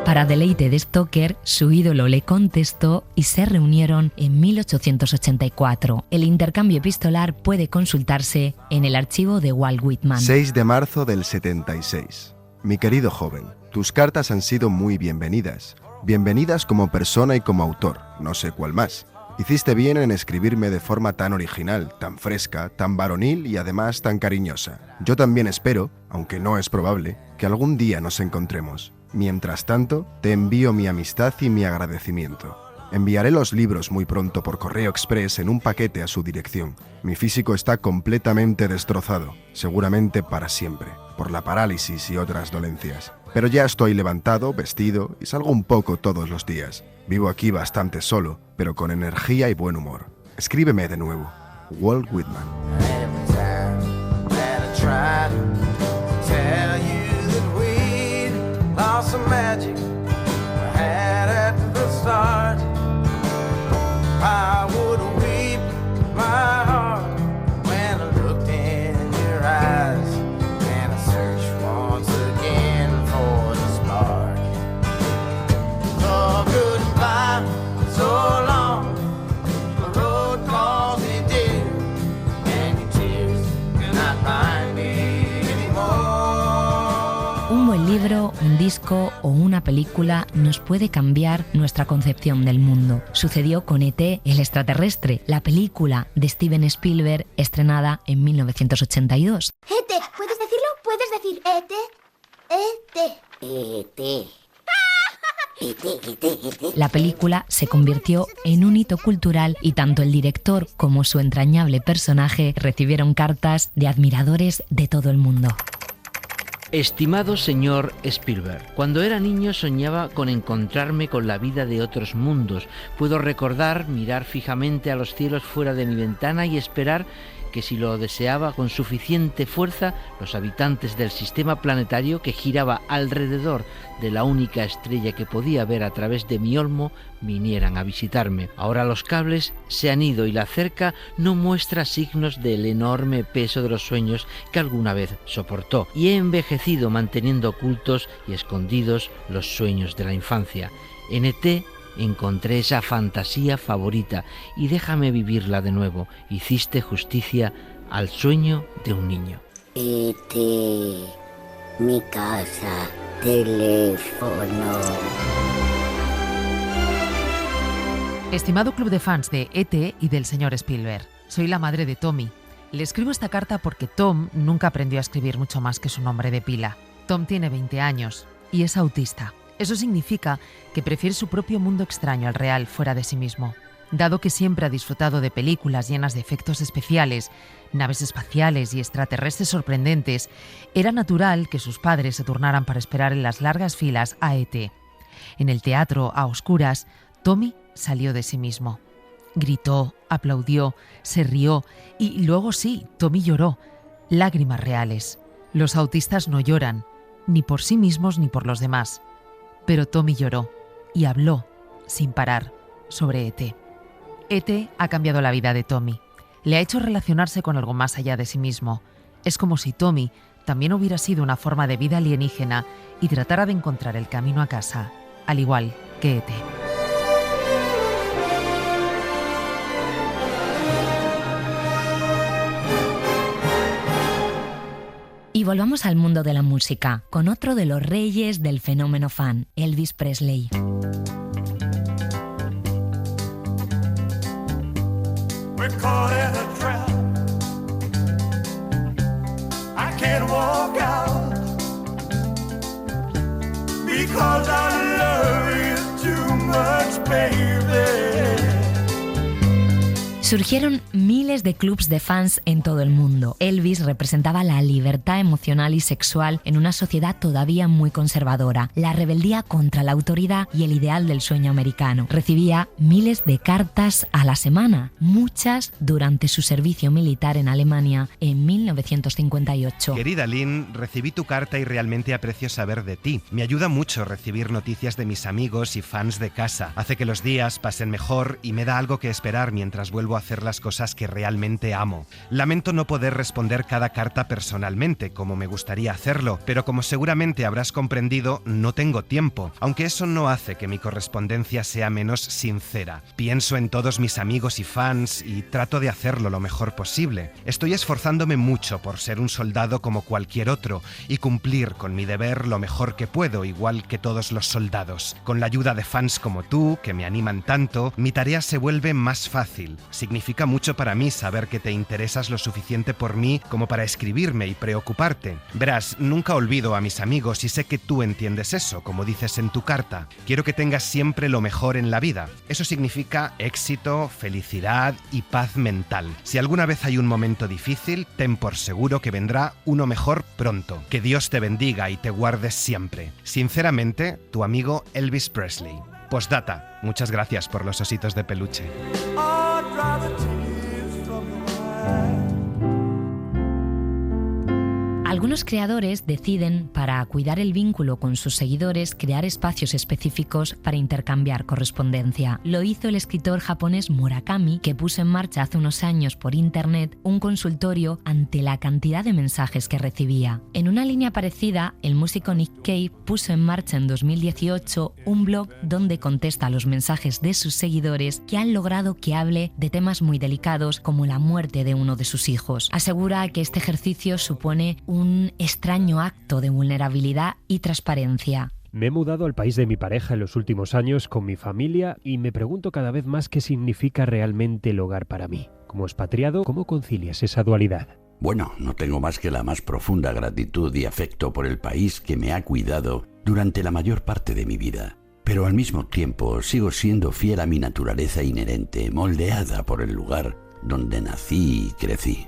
Speaker 2: Para deleite de Stoker, su ídolo le contestó y se reunieron en 1884. El intercambio epistolar puede consultarse en el archivo de Walt Whitman.
Speaker 11: 6 de marzo del 76. Mi querido joven, tus cartas han sido muy bienvenidas. Bienvenidas como persona y como autor, no sé cuál más. Hiciste bien en escribirme de forma tan original, tan fresca, tan varonil y además tan cariñosa. Yo también espero, aunque no es probable, que algún día nos encontremos. Mientras tanto, te envío mi amistad y mi agradecimiento. Enviaré los libros muy pronto por correo express en un paquete a su dirección. Mi físico está completamente destrozado, seguramente para siempre, por la parálisis y otras dolencias. Pero ya estoy levantado, vestido y salgo un poco todos los días. Vivo aquí bastante solo, pero con energía y buen humor. Escríbeme de nuevo. Walt Whitman.
Speaker 6: Lost some magic we had at the start. I would weep my heart when I looked in your eyes, and I searched once again for the spark. Oh, goodbye, so long. The road calls me dear, and your tears cannot bind me anymore.
Speaker 2: Un buen libro, un disco o una película nos puede cambiar nuestra concepción del mundo. Sucedió con E.T., el extraterrestre, la película de Steven Spielberg estrenada en 1982.
Speaker 4: E.T., ¿puedes decirlo? ¿Puedes decir E.T.? E.T.
Speaker 23: E.T.
Speaker 2: La película se convirtió en un hito cultural y tanto el director como su entrañable personaje recibieron cartas de admiradores de todo el mundo.
Speaker 4: Estimado señor Spielberg, cuando era niño soñaba con encontrarme con la vida de otros mundos. Puedo recordar mirar fijamente a los cielos fuera de mi ventana y esperar que si lo deseaba con suficiente fuerza, los habitantes del sistema planetario que giraba alrededor de la única estrella que podía ver a través de mi olmo vinieran a visitarme. Ahora los cables se han ido y la cerca no muestra signos del enorme peso de los sueños que alguna vez soportó, y he envejecido manteniendo ocultos y escondidos los sueños de la infancia. En ET encontré esa fantasía favorita y déjame vivirla de nuevo. Hiciste justicia al sueño de un niño.
Speaker 7: E.T., mi casa, teléfono.
Speaker 23: Estimado club de fans de E.T. y del señor Spielberg, soy la madre de Tommy. Le escribo esta carta porque Tom nunca aprendió a escribir mucho más que su nombre de pila. Tom tiene 20 años y es autista. Eso significa que prefiere su propio mundo extraño al real, fuera de sí mismo. Dado que siempre ha disfrutado de películas llenas de efectos especiales, naves espaciales y extraterrestres sorprendentes, era natural que sus padres se turnaran para esperar en las largas filas a E.T. En el teatro, a oscuras, Tommy salió de sí mismo. Gritó, aplaudió, se rió y luego sí, Tommy lloró. Lágrimas reales. Los autistas no lloran, ni por sí mismos ni por los demás. Pero Tommy lloró y habló, sin parar, sobre E.T. E.T. ha cambiado la vida de Tommy. Le ha hecho relacionarse con algo más allá de sí mismo. Es como si Tommy también hubiera sido una forma de vida alienígena y tratara de encontrar el camino a casa, al igual que E.T.
Speaker 2: Y volvamos al mundo de la música, con otro de los reyes del fenómeno fan, Elvis Presley.
Speaker 6: We're caught in a trap. I can't walk out because I love you too much, baby.
Speaker 2: Surgieron miles de clubs de fans en todo el mundo. Elvis representaba la libertad emocional y sexual en una sociedad todavía muy conservadora, la rebeldía contra la autoridad y el ideal del sueño americano. Recibía miles de cartas a la semana, muchas durante su servicio militar en Alemania en 1958.
Speaker 24: Querida Lynn, recibí tu carta y realmente aprecio saber de ti. Me ayuda mucho recibir noticias de mis amigos y fans de casa. Hace que los días pasen mejor y me da algo que esperar mientras vuelvo a hacer las cosas que realmente amo. Lamento no poder responder cada carta personalmente, como me gustaría hacerlo, pero como seguramente habrás comprendido, no tengo tiempo, aunque eso no hace que mi correspondencia sea menos sincera. Pienso en todos mis amigos y fans y trato de hacerlo lo mejor posible. Estoy esforzándome mucho por ser un soldado como cualquier otro y cumplir con mi deber lo mejor que puedo, igual que todos los soldados. Con la ayuda de fans como tú, que me animan tanto, mi tarea se vuelve más fácil. Significa mucho para mí saber que te interesas lo suficiente por mí como para escribirme y preocuparte. Verás, nunca olvido a mis amigos y sé que tú entiendes eso, como dices en tu carta. Quiero que tengas siempre lo mejor en la vida. Eso significa éxito, felicidad y paz mental. Si alguna vez hay un momento difícil, ten por seguro que vendrá uno mejor pronto. Que Dios te bendiga y te guarde siempre. Sinceramente, tu amigo Elvis Presley. Postdata, muchas gracias por los ositos de peluche.
Speaker 2: Algunos creadores deciden, para cuidar el vínculo con sus seguidores, crear espacios específicos para intercambiar correspondencia. Lo hizo el escritor japonés Murakami, que puso en marcha hace unos años por internet un consultorio ante la cantidad de mensajes que recibía. En una línea parecida, el músico Nick Cave puso en marcha en 2018 un blog donde contesta a los mensajes de sus seguidores que han logrado que hable de temas muy delicados como la muerte de uno de sus hijos. Asegura que este ejercicio supone un extraño acto de vulnerabilidad y transparencia.
Speaker 25: Me he mudado al país de mi pareja en los últimos años con mi familia y me pregunto cada vez más qué significa realmente el hogar para mí. Como expatriado, ¿cómo concilias esa dualidad?
Speaker 20: Bueno, no tengo más que la más profunda gratitud y afecto por el país que me ha cuidado durante la mayor parte de mi vida. pero al mismo tiempo sigo siendo fiel a mi naturaleza inherente, moldeada por el lugar donde nací y crecí.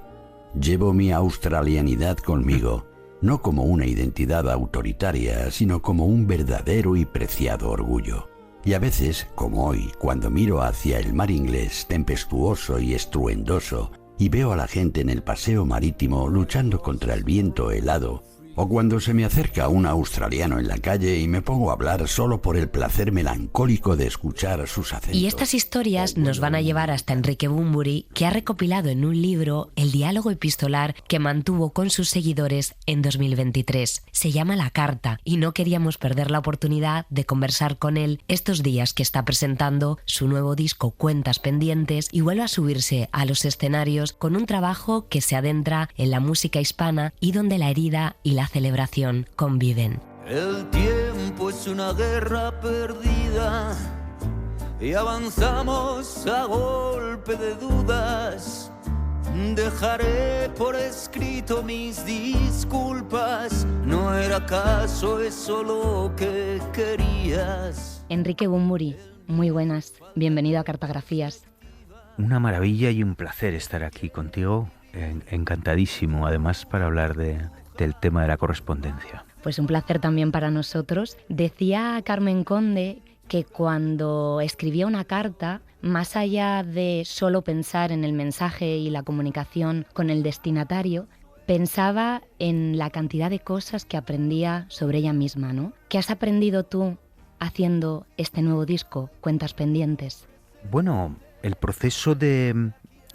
Speaker 20: Llevo mi australianidad conmigo, no como una identidad autoritaria, sino como un verdadero y preciado orgullo. Y a veces, como hoy, cuando miro hacia el mar inglés tempestuoso y estruendoso y veo a la gente en el paseo marítimo luchando contra el viento helado, o cuando se me acerca un australiano en la calle y me pongo a hablar solo por el placer melancólico de escuchar sus acentos.
Speaker 2: Y estas historias nos van a llevar hasta Enrique Bunbury, que ha recopilado en un libro el diálogo epistolar que mantuvo con sus seguidores en 2023. Se llama La Carta y no queríamos perder la oportunidad de conversar con él estos días que está presentando su nuevo disco Cuentas Pendientes y vuelve a subirse a los escenarios con un trabajo que se adentra en la música hispana y donde la herida y la celebración conviven.
Speaker 6: El tiempo es una guerra perdida y avanzamos a golpe de dudas. Dejaré por escrito mis disculpas. No era acaso eso lo que querías.
Speaker 2: Enrique Bunbury, muy buenas. Bienvenido a Cartografías.
Speaker 1: Una maravilla y un placer estar aquí contigo. Encantadísimo, además, para hablar del tema de la correspondencia.
Speaker 2: Pues un placer también para nosotros. Decía Carmen Conde que cuando escribía una carta, más allá de solo pensar en el mensaje y la comunicación con el destinatario, pensaba en la cantidad de cosas que aprendía sobre ella misma, ¿no? ¿Qué has aprendido tú haciendo este nuevo disco, Cuentas Pendientes?
Speaker 1: Bueno, el proceso de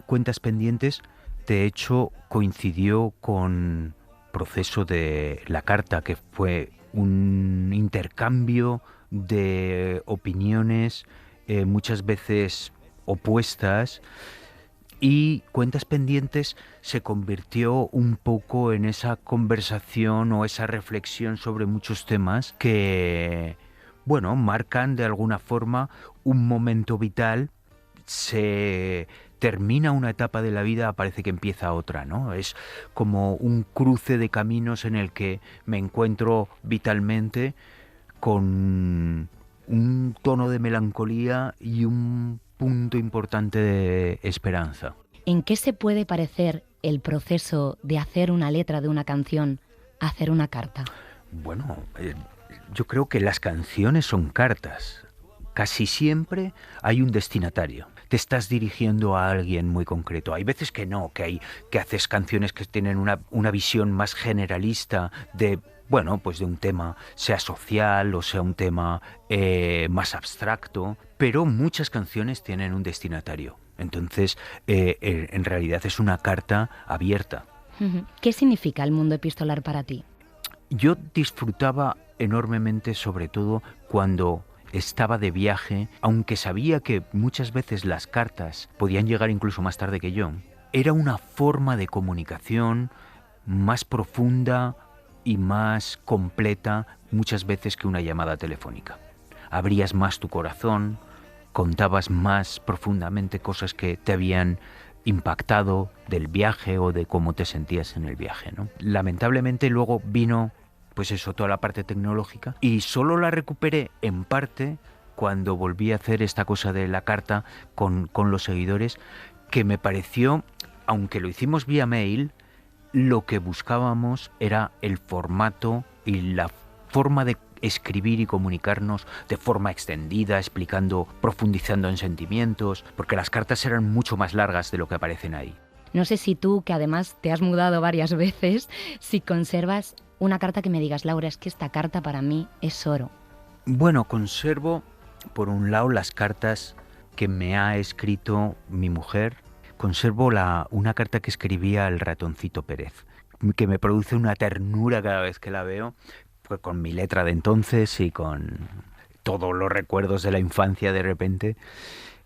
Speaker 1: Cuentas Pendientes, de hecho, coincidió con proceso de La Carta, que fue un intercambio de opiniones muchas veces opuestas, y Cuentas Pendientes se convirtió un poco en esa conversación o esa reflexión sobre muchos temas que, bueno, marcan de alguna forma un momento vital. Se termina una etapa de la vida, parece que empieza otra, ¿no? Es como un cruce de caminos en el que me encuentro vitalmente con un tono de melancolía y un punto importante de esperanza.
Speaker 2: ¿En qué se puede parecer el proceso de hacer una letra de una canción a hacer una carta?
Speaker 1: Bueno, yo creo que las canciones son cartas. Casi siempre hay un destinatario. Te estás dirigiendo a alguien muy concreto. Hay veces que no, que haces canciones que tienen una visión más generalista de, bueno, pues de un tema, sea social o sea un tema más abstracto, pero muchas canciones tienen un destinatario. Entonces, en realidad es una carta abierta.
Speaker 2: ¿Qué significa el mundo epistolar para ti?
Speaker 1: Yo disfrutaba enormemente, sobre todo cuando estaba de viaje, aunque sabía que muchas veces las cartas podían llegar incluso más tarde que yo. Era una forma de comunicación más profunda y más completa muchas veces que una llamada telefónica. Abrías más tu corazón, contabas más profundamente cosas que te habían impactado del viaje o de cómo te sentías en el viaje, ¿no? Lamentablemente luego vino, pues eso, toda la parte tecnológica, y solo la recuperé en parte cuando volví a hacer esta cosa de la carta con los seguidores, que me pareció, aunque lo hicimos vía mail, lo que buscábamos era el formato y la forma de escribir y comunicarnos de forma extendida, explicando, profundizando en sentimientos, porque las cartas eran mucho más largas de lo que aparecen ahí.
Speaker 2: No sé si tú, que además te has mudado varias veces, si conservas una carta que me digas, Laura, es que esta carta para mí es oro.
Speaker 1: Bueno, conservo, por un lado, las cartas que me ha escrito mi mujer. Conservo una carta que escribía al ratoncito Pérez, que me produce una ternura cada vez que la veo, pues con mi letra de entonces y con todos los recuerdos de la infancia de repente.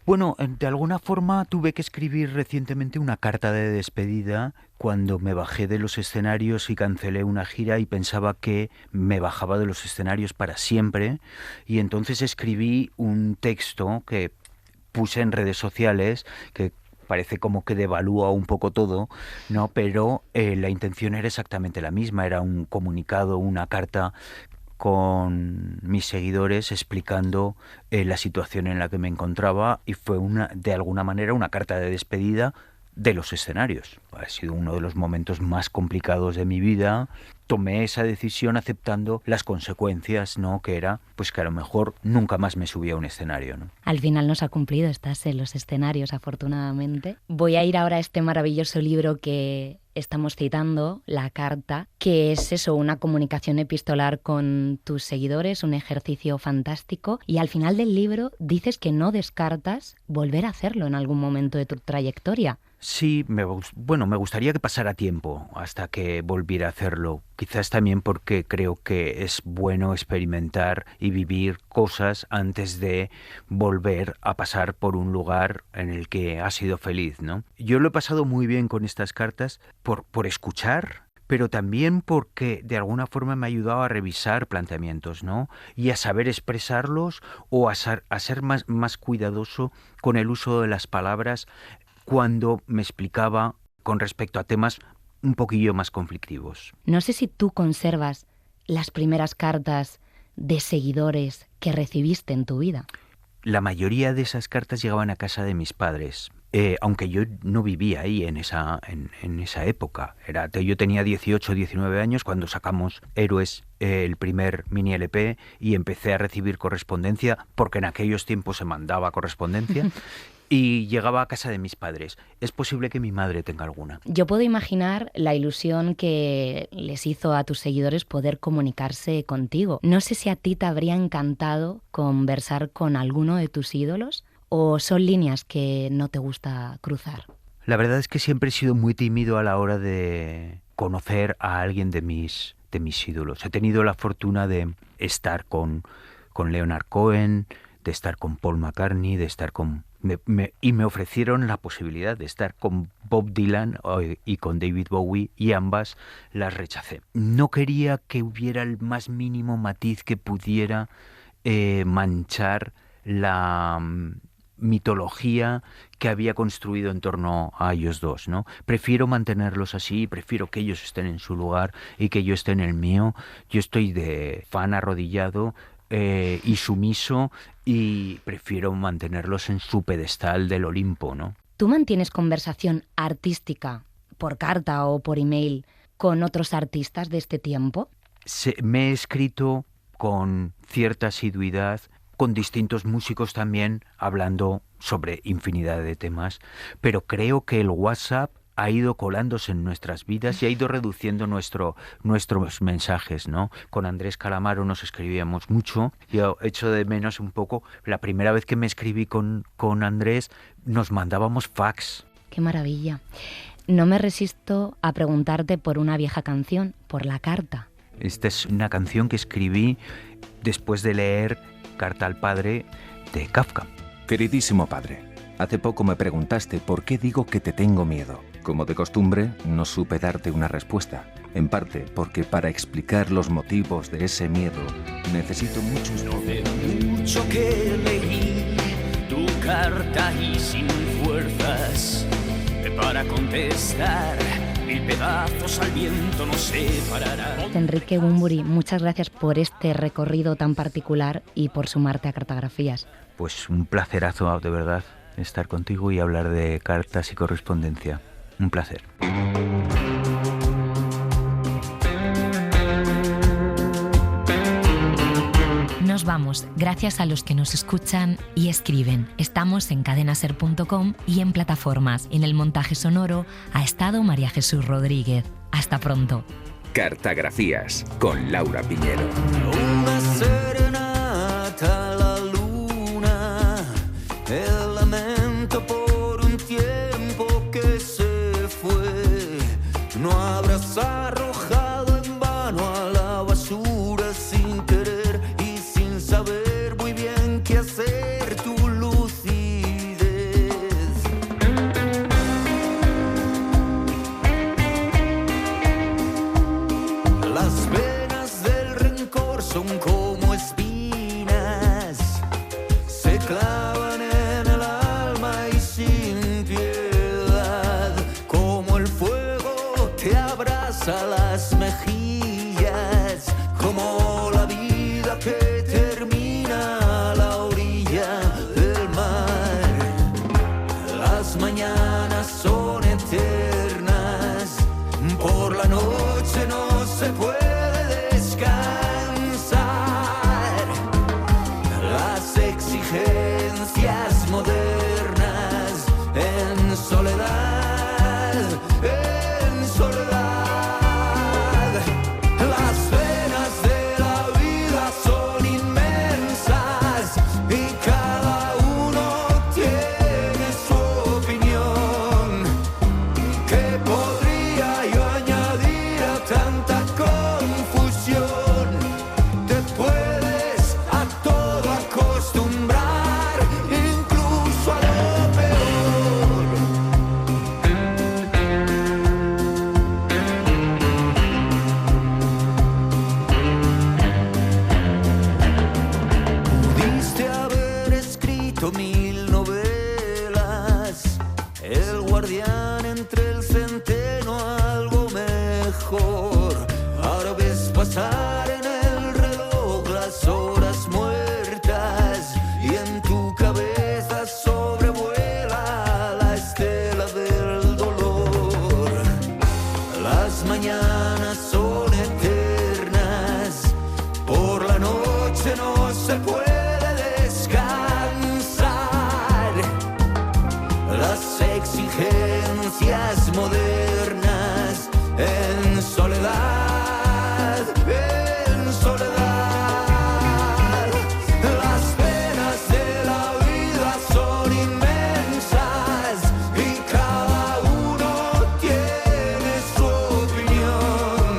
Speaker 1: Bueno, de alguna forma tuve que escribir recientemente una carta de despedida cuando me bajé de los escenarios y cancelé una gira y pensaba que me bajaba de los escenarios para siempre, y entonces escribí un texto que puse en redes sociales que parece como que devalúa un poco todo, ¿no? Pero la intención era exactamente la misma, era un comunicado, una carta con mis seguidores explicando la situación en la que me encontraba, y fue de alguna manera una carta de despedida de los escenarios. Ha sido uno de los momentos más complicados de mi vida. Tomé esa decisión aceptando las consecuencias, ¿no? Que era, pues que a lo mejor nunca más me subía a un escenario, ¿no?
Speaker 2: Al final nos ha cumplido, estás en los escenarios, afortunadamente. Voy a ir ahora a este maravilloso libro que estamos citando, La Carta, que es eso, una comunicación epistolar con tus seguidores, un ejercicio fantástico, y al final del libro dices que no descartas volver a hacerlo en algún momento de tu trayectoria.
Speaker 1: Sí, me gustaría que pasara tiempo hasta que volviera a hacerlo. Quizás también porque creo que es bueno experimentar y vivir cosas antes de volver a pasar por un lugar en el que has sido feliz, ¿no? Yo lo he pasado muy bien con estas cartas por escuchar, pero también porque de alguna forma me ha ayudado a revisar planteamientos, ¿no? Y a saber expresarlos, o a ser más cuidadoso con el uso de las palabras cuando me explicaba con respecto a temas un poquillo más conflictivos.
Speaker 2: No sé si tú conservas las primeras cartas de seguidores que recibiste en tu vida.
Speaker 1: La mayoría de esas cartas llegaban a casa de mis padres, aunque yo no vivía ahí en esa época. Yo tenía 18 o 19 años cuando sacamos Héroes, el primer mini LP, y empecé a recibir correspondencia, porque en aquellos tiempos se mandaba correspondencia. Y llegaba a casa de mis padres. Es posible que mi madre tenga alguna.
Speaker 2: Yo puedo imaginar la ilusión que les hizo a tus seguidores poder comunicarse contigo. No sé si a ti te habría encantado conversar con alguno de tus ídolos, o son líneas que no te gusta cruzar.
Speaker 1: La verdad es que siempre he sido muy tímido a la hora de conocer a alguien de mis ídolos. He tenido la fortuna de estar con Leonard Cohen, de estar con Paul McCartney, de estar con... y me ofrecieron la posibilidad de estar con Bob Dylan y con David Bowie, y ambas las rechacé. No quería que hubiera el más mínimo matiz que pudiera manchar la mitología que había construido en torno a ellos dos, ¿no? Prefiero mantenerlos así, prefiero que ellos estén en su lugar y que yo esté en el mío. Yo estoy de fan arrodillado y sumiso, y prefiero mantenerlos en su pedestal del Olimpo, ¿no?
Speaker 2: ¿Tú mantienes conversación artística por carta o por email con otros artistas de este tiempo?
Speaker 1: Me he escrito con cierta asiduidad con distintos músicos también, hablando sobre infinidad de temas, pero creo que el WhatsApp ha ido colándose en nuestras vidas y ha ido reduciendo nuestros mensajes, ¿no? Con Andrés Calamaro nos escribíamos mucho. Yo echo de menos un poco, la primera vez que me escribí con Andrés, nos mandábamos fax.
Speaker 2: ¡Qué maravilla! No me resisto a preguntarte por una vieja canción, por La Carta.
Speaker 1: Esta es una canción que escribí después de leer Carta al Padre de Kafka.
Speaker 5: Queridísimo padre, hace poco me preguntaste por qué digo que te tengo miedo. Como de costumbre, no supe darte una respuesta. En parte porque para explicar los motivos de ese miedo necesito mucho estudio.
Speaker 6: Mucho que leí tu carta y sin fuerzas para contestar, mil pedazos al viento no separarán.
Speaker 2: Enrique Bunbury, muchas gracias por este recorrido tan particular y por sumarte a Cartografías.
Speaker 1: Pues un placerazo, de verdad, estar contigo y hablar de cartas y correspondencia. Un placer.
Speaker 2: Nos vamos, gracias a los que nos escuchan y escriben. Estamos en cadenaser.com y en plataformas. En el montaje sonoro ha estado María Jesús Rodríguez. Hasta pronto.
Speaker 5: Cartografías con Laura Piñero.
Speaker 6: Una serenata a la luna, el lamento por un tiempo que se fue. No habrás arrojado en vano a la basura sin querer y sin saber muy bien qué hacer tu lucidez. Las venas del rencor son como espinas, se clavan en el alma y sin piedad, como el fuego te abraza las mejillas, como la vida Las mañanas son eternas, por la noche no se puede descansar. Las exigencias modernas en soledad, en soledad. Las venas de la vida son inmensas y cada uno tiene su opinión. ¿Qué podría yo añadir a tanta confusión? Te puedes a todo acostumbrar, incluso a lo peor. Pudiste haber escrito 1000 novelas, El guardián entre el centeno, algo mejor. Ahora ves pasar en el reloj las horas muertas y en tu cabeza sobrevuela la estela del dolor. Las mañanas son eternas, por la noche no se puede descansar. Las exigencias modernas en soledad, en soledad. Las penas de la vida son inmensas y cada uno tiene su opinión.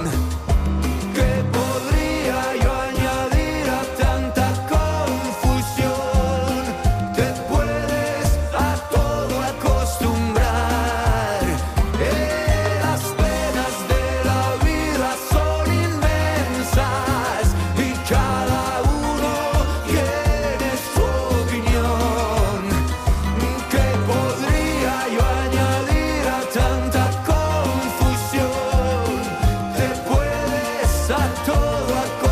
Speaker 6: ¿Qué podría yo añadir a tanta confusión? Te puedes a todo acostumbrar. Las penas de la vida son inmensas y cada uno tiene su opinión. ¿Qué podría yo añadir a tanta confusión? Te puedes a todo acostumbrar.